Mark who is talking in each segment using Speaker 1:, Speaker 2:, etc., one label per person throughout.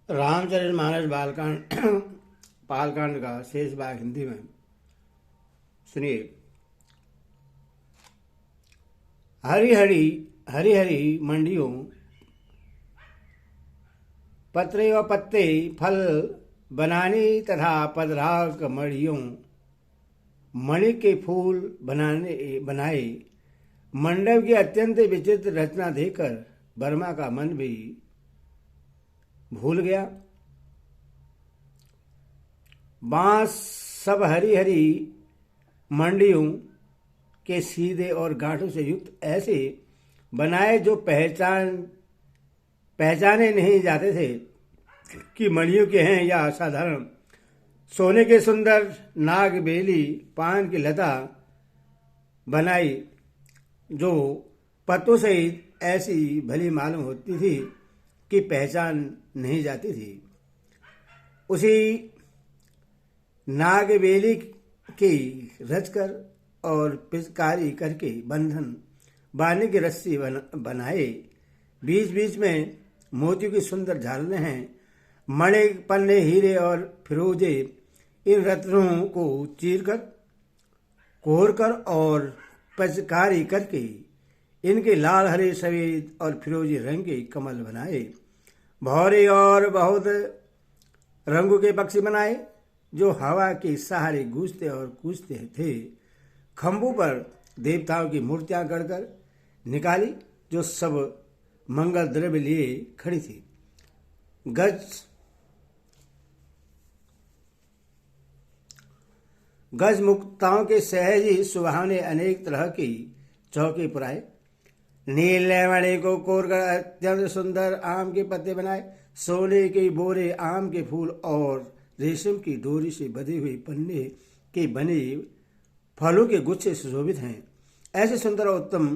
Speaker 1: रामचरितमानस बालकांड बालकांड का शेष भाग हिंदी में सुनिए। हरी हरी हरी हरी मंडियों, पत्रे व पत्ते फल बनाने तथा पदराग मड़ियों, मणि के फूल बनाए मंडप की अत्यंत विचित्र रचना देखकर वर्मा का मन भी भूल गया। बांस सब हरी हरी मंडियों के सीधे और गांठों से युक्त ऐसे बनाए जो पहचाने नहीं जाते थे कि मणियों के हैं या साधारण सोने के सुंदर नाग बेली पान की लता बनाई जो पत्तों से ऐसी भली मालूम होती थी कि पहचान नहीं जाती थी। उसी नागबेली की रचकर और पिचकारी करके बंधन बांधने की रस्सी बनाए, बीच बीच में मोतियों की सुंदर झालरें हैं। मणि पन्ने हीरे और फिरोजे इन रत्नों को चीरकर कोरकर और पिचकारी करके इनके लाल हरे सफेद और फिरोजी रंग के कमल बनाए। भौरे और बहुत रंगों के पक्षी बनाए जो हवा के सहारे गूंजते और कूदते थे। खंभों पर देवताओं की मूर्तियां गढ़कर निकाली जो सब मंगल द्रव्य लिए खड़ी थी। गज मुक्ताओं के सहज ही सुहावने अनेक तरह की चौके पुराए। नीले मणि को कोरकर अत्यंत सुंदर आम के पत्ते बनाए। सोने के बोरे आम के फूल और रेशम की डोरी से बधे हुए पन्ने के बने फलों के गुच्छे सुशोभित हैं। ऐसे सुंदर और उत्तम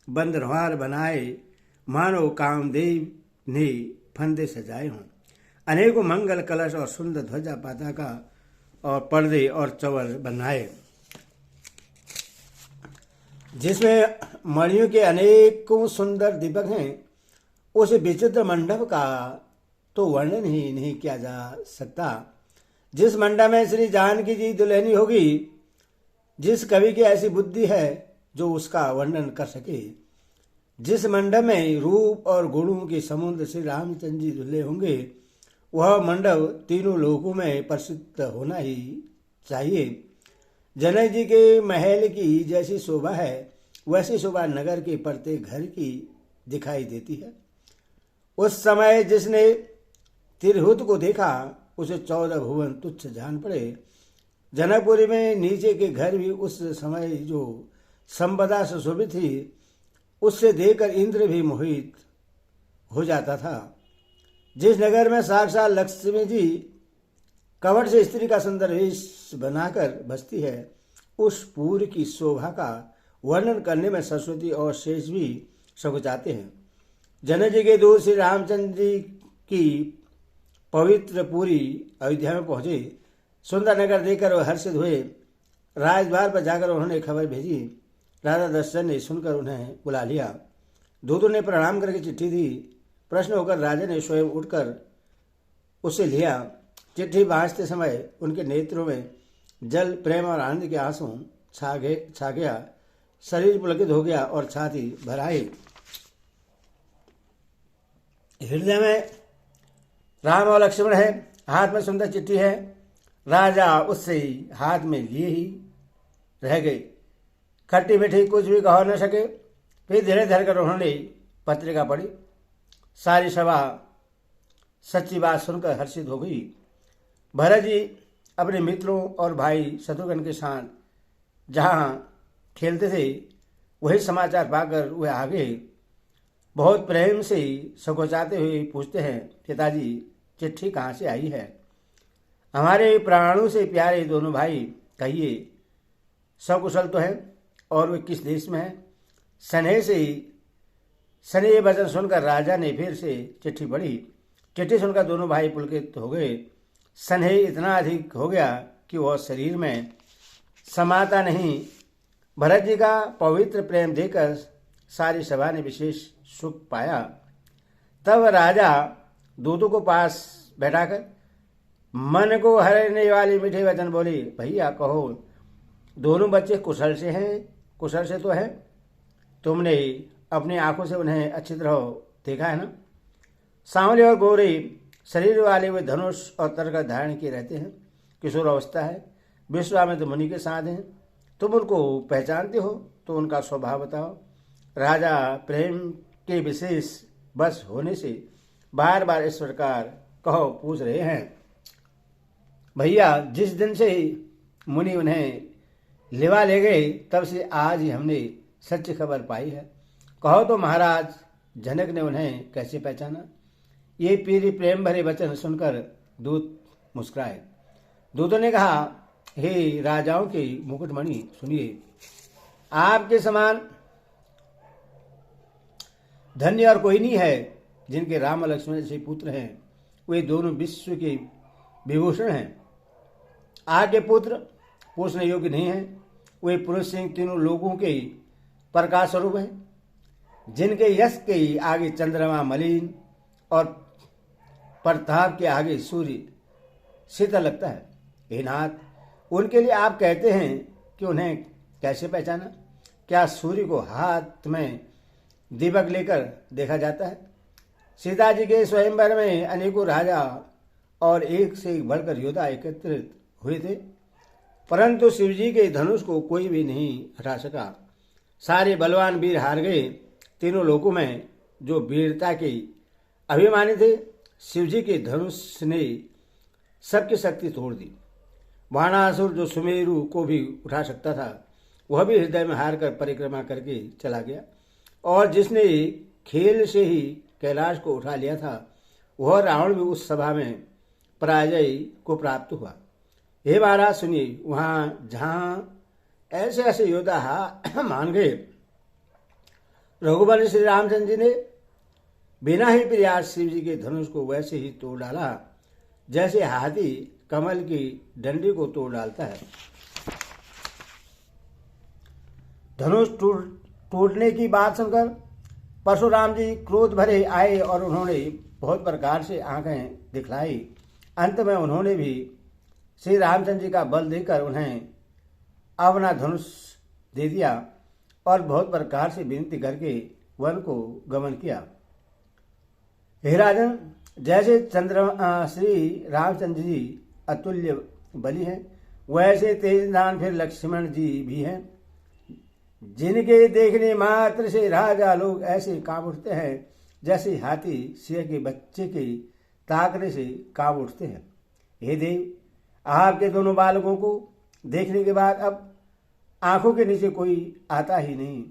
Speaker 1: बंदरहार बनाए मानो कामदेव ने फंदे सजाए हों। अनेकों मंगल कलश और सुंदर ध्वजा पताका और पर्दे और चवर बनाए जिसमें मणियों के अनेकों सुंदर दीपक हैं। उस विचित्र मंडप का तो वर्णन ही नहीं किया जा सकता। जिस मंडप में श्री जानकी जी दुल्हनी होगी, जिस कवि की ऐसी बुद्धि है जो उसका वर्णन कर सके। जिस मंडप में रूप और गुणों के समुद्र श्री रामचंद्र जी दुल्हे होंगे, वह मंडप तीनों लोकों में प्रसिद्ध होना ही चाहिए। जनक जी के महल की जैसी शोभा है, वैसी शोभा नगर के प्रत्येक घर की दिखाई देती है। उस समय जिसने तिरहुत को देखा, उसे 14 भुवन तुच्छ जान पड़े। जनकपुरी में नीचे के घर भी उस समय जो संपदा सुशोभित थी, उससे देखकर इंद्र भी मोहित हो जाता था। जिस नगर में साक्षात लक्ष्मी जी कवट से स्त्री का सुंदर वेश बनाकर बसती है, उस पुर की शोभा का वर्णन करने में सरस्वती और शेष भी सकुचाते हैं। जनक जी के दूत श्री रामचंद्र जी की पवित्र पुरी अयोध्या में पहुंचे। सुंदर नगर देखकर वह हर्षित हुए। राजद्वार पर जाकर उन्होंने खबर भेजी। राजा दशरथ ने सुनकर उन्हें बुला लिया। दूतों ने प्रणाम करके चिट्ठी दी। प्रश्न होकर राजा ने स्वयं उठकर उसे लिया। चिट्ठी बांचते समय उनके नेत्रों में जल प्रेम और आनंद के आंसू छा गया। शरीर पुलकित हो गया और छाती भर आई। हृदय में राम और लक्ष्मण है, हाथ में सुंदर चिट्ठी है। राजा उससे हाथ में लिए ही रह गए। खट्टी मीठी कुछ भी कह न सके। फिर धीरे धीरे कर उन्होंने पत्रिका पढ़ी। सारी सभा सच्ची बात सुनकर हर्षित हो गई। भरत जी अपने मित्रों और भाई शत्रुघ्न के साथ जहाँ खेलते थे, वही समाचार पाकर वे आ गए। बहुत प्रेम से सकोचाते हुए पूछते हैं, पिताजी चिट्ठी कहाँ से आई है? हमारे प्राणों से प्यारे दोनों भाई, कहिए सकुशल तो है और वे किस देश में है? सने ये वचन सुनकर राजा ने फिर से चिट्ठी पढ़ी। चिट्ठी सुनकर दोनों भाई पुलकित हो गए। स्नेह इतना अधिक हो गया कि वह शरीर में समाता नहीं। भरत जी का पवित्र प्रेम देखकर सारी सभा ने विशेष सुख पाया। तब राजा दूतों को पास बैठाकर मन को हरने वाली मीठे वचन बोली, भैया कहो, दोनों बच्चे कुशल से हैं? कुशल से तो हैं, तुमने अपनी आंखों से उन्हें अच्छी तरह देखा है ना? सांवले और गोरे शरीर वाले वे धनुष और तरका धारण किए रहते हैं, किशोर अवस्था है, विश्वामित्र मुनि के साथ हैं। तुम उनको पहचानते हो तो उनका स्वभाव बताओ। राजा प्रेम के विशेष बस होने से बार बार इस प्रकार कहो पूछ रहे हैं। भैया, जिस दिन से मुनि उन्हें लिवा ले गए तब से आज ही हमने सच्ची खबर पाई है। कहो तो महाराज जनक ने उन्हें कैसे पहचाना? ये पीरी प्रेम भरे वचन सुनकर दूत मुस्कुराए। दूतों ने कहा, हे राजाओं के मुकुटमणि, सुनिए, आपके समान धन्य और कोई नहीं है। जिनके राम और लक्ष्मण जैसे पुत्र हैं वे दोनों विश्व के विभूषण हैं। आपके पुत्र पूछने योग्य नहीं है, वे पुरुष सिंह तीनों लोगों के प्रकाश स्वरूप हैं। जिनके यश के आगे चंद्रमा मलिन और प्रताप के आगे सूर्य शीतल लगता है। हे नाथ, उनके लिए आप कहते हैं कि उन्हें कैसे पहचाना? क्या सूर्य को हाथ में दीपक लेकर देखा जाता है? सीता जी के स्वयंवर में अनेकों राजा और एक से एक बढ़कर योद्धा एकत्रित हुए थे, परंतु शिवजी के धनुष को कोई भी नहीं हटा सका। सारे बलवान वीर हार गए। तीनों लोगों में जो वीरता के अभिमानी थे, शिवजी के धनुष ने सबकी शक्ति तोड़ दी। बाणासुर जो सुमेरु को भी उठा सकता था, वह भी हृदय में हार कर परिक्रमा करके चला गया। और जिसने खेल से ही कैलाश को उठा लिया था, वह रावण भी उस सभा में पराजय को प्राप्त हुआ। हे महाराज सुनिए, वहां जहां ऐसे ऐसे योद्धा मान गए, रघुबर श्री रामचंद्र जी ने बिना ही प्रयास शिव जी के धनुष को वैसे ही तोड़ डाला जैसे हाथी कमल की डंडी को तोड़ डालता है। धनुष टूटने की बात सुनकर परशुराम जी क्रोध भरे आए और उन्होंने बहुत प्रकार से आंखें दिखलाई। अंत में उन्होंने भी श्री रामचंद्र जी का बल देकर उन्हें अपना धनुष दे दिया और बहुत प्रकार से विनती करके वन को गमन किया। हे राजन, जैसे श्री रामचंद्र जी अतुल्य बली हैं, वैसे तेजदान फिर लक्ष्मण जी भी हैं, जिनके देखने मात्र से राजा लोग ऐसे कांप उठते हैं जैसे हाथी सिंह के बच्चे के ताकने से कांप उठते हैं। हे देव, आपके दोनों बालकों को देखने के बाद अब आंखों के नीचे कोई आता ही नहीं,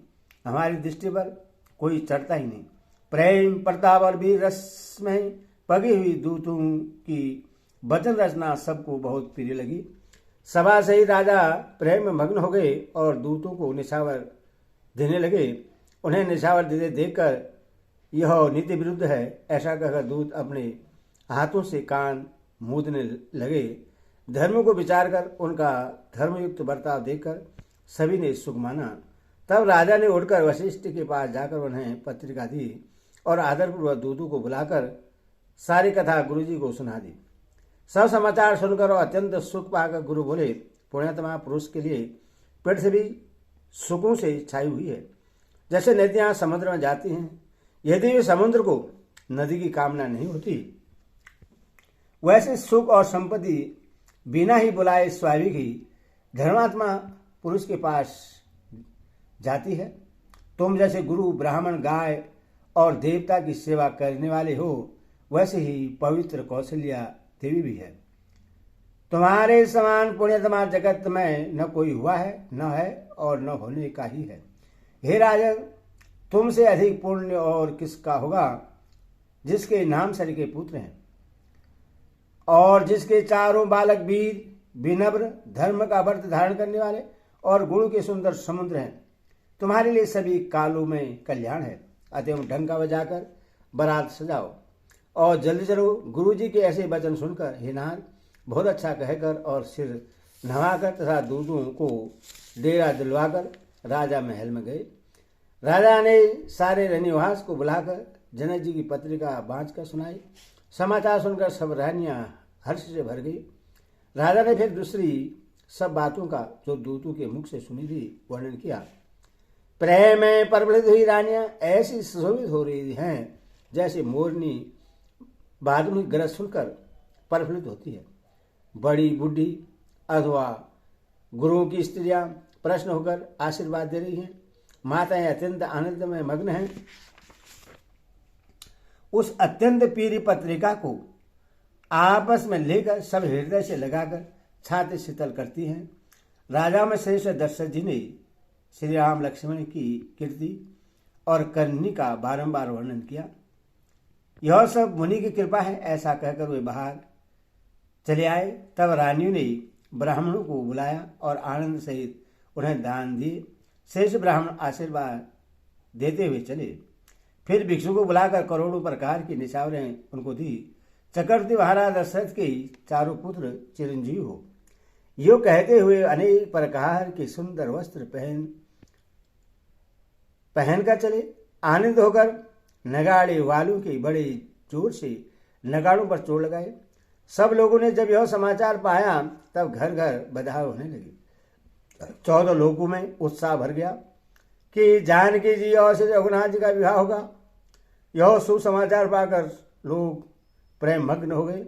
Speaker 1: हमारी दृष्टि पर कोई चढ़ता ही नहीं। प्रेम प्रताप और वीर रस में पगी हुई दूतों की वचन रचना सबको बहुत प्रिय लगी। सभा से ही राजा प्रेम में मग्न हो गए और दूतों को निशावर देने लगे। उन्हें निशावर देते देखकर यह नीति विरुद्ध है ऐसा कहकर दूत अपने हाथों से कान मूंदने लगे। धर्म को विचार कर उनका धर्मयुक्त बर्ताव देखकर सभी ने सुख माना। तब राजा ने उठकर वशिष्ठ के पास जाकर उन्हें पत्रिका दी और आदरपूर्वक दूतों को बुलाकर सारी कथा गुरुजी को सुना दी। सब समाचार सुनकर और अत्यंत सुख पाकर गुरु बोले, पुण्यतमा पुरुष के लिए पृथ्वी सुखों से छाई हुई है, जैसे नदियां समुद्र में जाती हैं। यदि समुद्र को नदी की कामना नहीं होती, वैसे सुख और संपत्ति बिना ही बुलाए स्वाभाविक ही धर्मात्मा पुरुष के पास जाती है। तुम जैसे गुरु ब्राह्मण गाय और देवता की सेवा करने वाले हो, वैसे ही पवित्र कौशल्या देवी भी है। तुम्हारे समान पुण्यतमा जगत में न कोई हुआ है, न है और न होने का ही है। हे राजन, तुमसे अधिक पुण्य और किसका होगा, जिसके नाम सर के पुत्र हैं और जिसके चारों बालक वीर विनम्र धर्म का व्रत धारण करने वाले और गुरु के सुंदर समुद्र हैं। तुम्हारे लिए सभी कालों में कल्याण है। अतः डंका बजाकर बारात सजाओ और जल्दी चलो। गुरुजी के ऐसे वचन सुनकर हिनार बहुत अच्छा कहकर और सिर नहाकर तथा दूतों को डेरा दिलवाकर राजा महल में गए। राजा ने सारे रनिवास को बुलाकर जनक जी की पत्रिका बाँच कर सुनाई। समाचार सुनकर सब रानियां हर्ष से भर गई। राजा ने फिर दूसरी सब बातों का जो दूतों के मुख से सुनी थी वर्णन किया। प्रेम में परवलित हुई रानियां ऐसी सुशोभित हो रही हैं जैसे मोरनी बादुनी गरज सुनकर प्रफुल्लित होती है। बड़ी बूढ़ी अथवा गुरुओं की स्त्रियां प्रश्न होकर आशीर्वाद दे रही हैं। माताएं अत्यंत आनंद में मग्न हैं। उस अत्यंत पीरी पत्रिका को आपस में लेकर सब हृदय से लगाकर छाती शीतल करती हैं। राजा में श्रेष्ठ दशरथ जी ने श्री राम लक्ष्मण की कीर्ति और करनी का बारंबार वर्णन किया। यह सब मुनि की कृपा है, ऐसा कहकर वे बाहर चले आए। तब रानियों ने ब्राह्मणों को बुलाया और आनंद सहित उन्हें दान दिए। शेष ब्राह्मण आशीर्वाद देते हुए चले। फिर भिक्षु को बुलाकर करोड़ों प्रकार की निशावरें उनको दी। चक्रवर्ती महाराज दशरथ के चारों पुत्र चिरंजीव हो, यो कहते हुए अनेक प्रकार के सुंदर वस्त्र पहनकर चले। आनंद होकर नगाड़े वालों के बड़े जोर से नगाड़ों पर चोट लगाए। सब लोगों ने जब यह समाचार पाया तब घर घर बधाई होने लगी। 14 लोगों में उत्साह भर गया कि जानकी जी और श्री रघुनाथ जी का विवाह होगा। यह सुसमाचार पाकर लोग प्रेम मग्न हो गए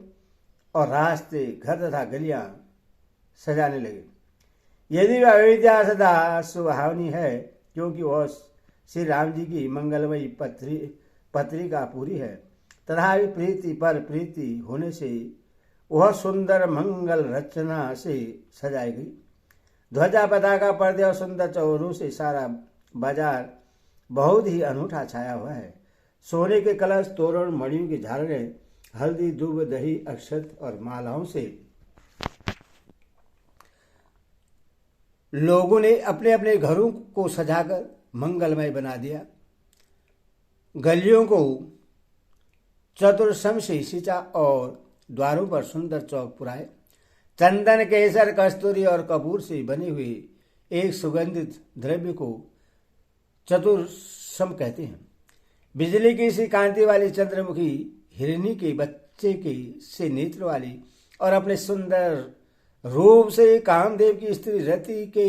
Speaker 1: और रास्ते, घर तथा गलियां सजाने लगे। यदि वह अयोध्या सदा सुहावनी है, क्योंकि वह श्री राम जी की मंगलमयी पत्रिका पूरी है, तथा प्रीति पर प्रीति होने से वह सुंदर मंगल रचना से सजाई गई। ध्वजा पताका पर्दे और सुंदर चौरों से सारा बाजार बहुत ही अनूठा छाया हुआ है। सोने के कलश, तोरण, मणियों की झालरें, हल्दी, दूब, दही, अक्षत और मालाओं से लोगों ने अपने अपने घरों को सजाकर मंगलमय बना दिया। गलियों को चतुर्सम से सींचा और द्वारों पर सुंदर चौक पुराए। चंदन, केसर, कस्तूरी और कपूर से बने हुए एक सुगंधित द्रव्य को चतुर्सम कहते हैं। बिजली की सी कांति वाली चंद्रमुखी हिरनी के बच्चे के से नेत्र वाली और अपने सुंदर रूप से कामदेव की स्त्री रति के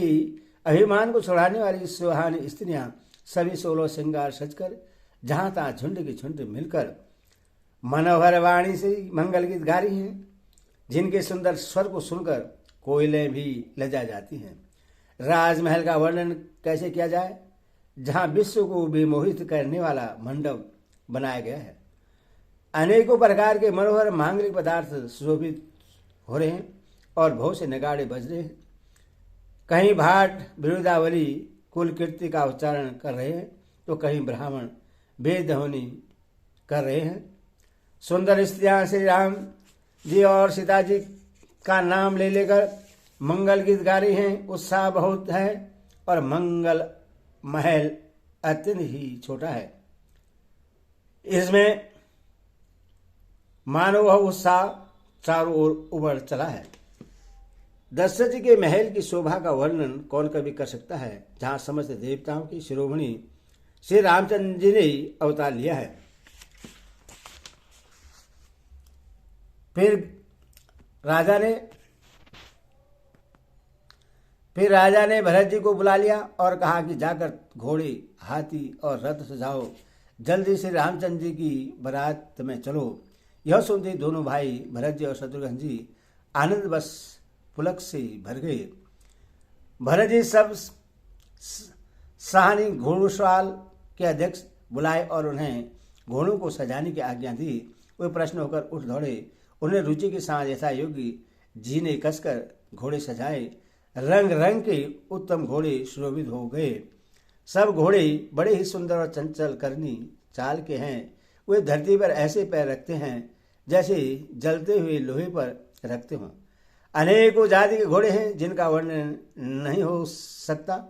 Speaker 1: अभिमान को छुड़ाने वाली सुहानी स्त्रियां सभी 16 श्रृंगार सजकर जहां तहां झुंड की झुंड मिलकर मनोहर वाणी से मंगल गीत गा रही हैं, जिनके सुंदर स्वर को सुनकर कोयलें भी लजा जाती हैं। राजमहल का वर्णन कैसे किया जाए, जहां विश्व को विमोहित करने वाला मंडप बनाया गया है। अनेकों प्रकार के मनोहर मांगलिक पदार्थ सुशोभित हो रहे हैं और बहुत से नगाड़े बज रहे हैं। कहीं भाट बिरुदावली कुल कीर्ति का उच्चारण कर रहे हैं तो कहीं ब्राह्मण वेद ध्वनि कर रहे हैं। सुंदर स्त्रियां श्री राम जी और सीता जी का नाम ले लेकर मंगल गीत गा रही हैं। उत्साह बहुत है और मंगल महल अत्यंत ही छोटा है। इसमें मानो वह उत्साह चारों ओर उबड़ चला है। दशरथ जी के महल की शोभा का वर्णन कौन कभी कर सकता है, जहां समस्त देवताओं की शिरोमणि श्री रामचंद्र जी ने अवतार लिया है। फिर राजा ने भरत जी को बुला लिया और कहा कि जाकर घोड़े, हाथी और रथ सजाओ, जल्दी से रामचंद्र जी की बारात में चलो। यह सुनते दोनों भाई भरत जी और शत्रुघ्न जी आनंद बस पुलक से भर गए। भरत जी सब सहानी घोड़सवार के अध्यक्ष बुलाए और उन्हें घोड़ों को सजाने की आज्ञा दी। वे प्रश्न होकर उठ दौड़े। उन्हें रुचि के साथ यथा योगी जी ने कसकर घोड़े सजाए। रंग रंग के उत्तम घोड़े सुशोभित हो गए। सब घोड़े बड़े ही सुंदर और चंचल करनी चाल के हैं। वे धरती पर ऐसे पैर रखते हैं जैसे जलते हुए लोहे पर रखते हों। अनेकों जाति के घोड़े हैं जिनका वर्णन नहीं हो सकता।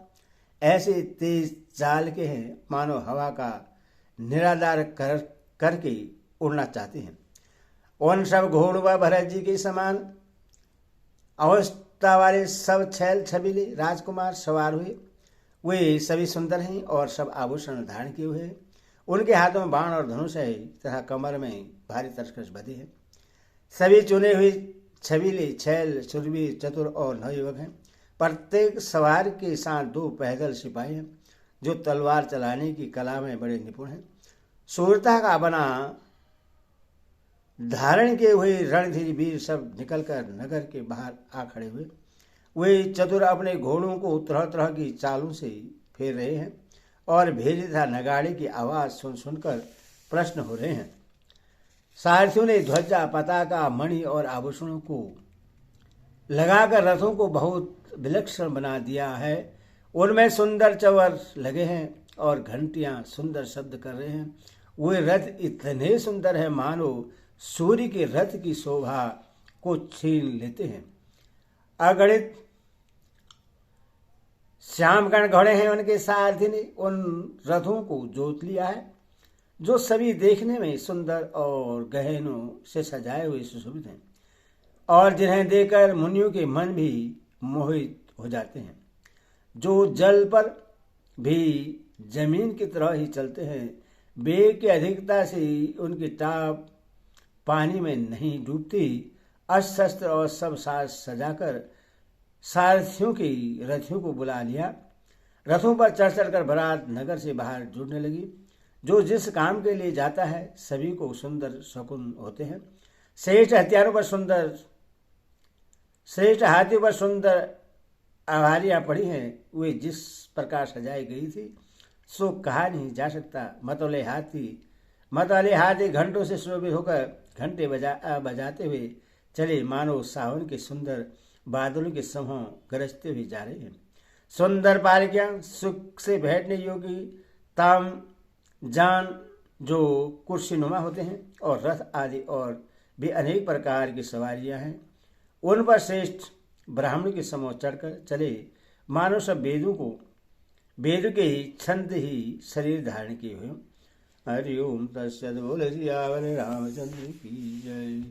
Speaker 1: ऐसे तेज चाल के हैं मानो हवा का निराधार करके उड़ना चाहते हैं। उन सब घोड़ों व भरत जी के समान अवस्था वाले सब छैल छबीले राजकुमार सवार हुए। वे सभी सुंदर हैं और सब आभूषण धारण किए हुए। उनके हाथों में बाण और धनुष है तथा कमर में भारी तरकश बधे हैं। सभी चुने हुए छबीले, छैल, शूरवीर, चतुर और नवयुवक हैं। प्रत्येक सवार के साथ 2 पैदल सिपाही हैं जो तलवार चलाने की कला में बड़े निपुण हैं। शूरता का बना धारण किए हुए रणधीर वीर सब निकलकर नगर के बाहर आ खड़े हुए। वे चतुर अपने घोड़ों को तरह तरह की चालों से फेर रहे हैं और भेरी तथा नगाड़े की आवाज सुन सुनकर प्रश्न हो रहे हैं। सारथियों ने ध्वजा, पताका, मणि और आभूषणों को लगाकर रथों को बहुत विलक्षण बना दिया है। उनमें सुंदर चवर लगे हैं और घंटियां सुंदर शब्द कर रहे हैं। वे रथ इतने सुंदर है मानो सूर्य के रथ की शोभा को छीन लेते हैं। अगणित श्यामगण घोड़े हैं। उनके सारथी ने उन रथों को जोत लिया है जो सभी देखने में सुंदर और गहनों से सजाए हुए सुशोभित हैं और जिन्हें देखकर मुनियों के मन भी मोहित हो जाते हैं। जो जल पर भी जमीन की तरह ही चलते हैं। वेग की अधिकता से उनकी टाप पानी में नहीं डूबती। अस्त्र शस्त्र और सब साज सजाकर सारथियों की रथियों को बुला लिया। रथों पर चढ़ चढ़कर बारात नगर से बाहर जुड़ने लगी। जो जिस काम के लिए जाता है सभी को सुंदर शकुन होते हैं। श्रेष्ठ हथियारों पर सुंदर, श्रेष्ठ हाथियों पर सुंदर आवारियां पड़ी हैं। वे जिस प्रकार सजाई गई थी सो कहा नहीं जा सकता। मतवाले हाथी घंटों से शोभित होकर घंटे बजाते हुए चले मानो सावन के सुंदर बादलों के समूह गरजते हुए जा रहे हैं। सुंदर पालकियां, सुख से बैठने योगी ताम जान जो कुर्सीनुमा होते हैं और रथ आदि और भी अनेक प्रकार की सवारियां हैं। उन पर श्रेष्ठ ब्राह्मण के समूह चढ़कर चले मानो सब वेदों के ही छंद ही शरीर धारण किए हुए। हरि ओम तत्सत। बोले सियावर रामचंद्र की जय।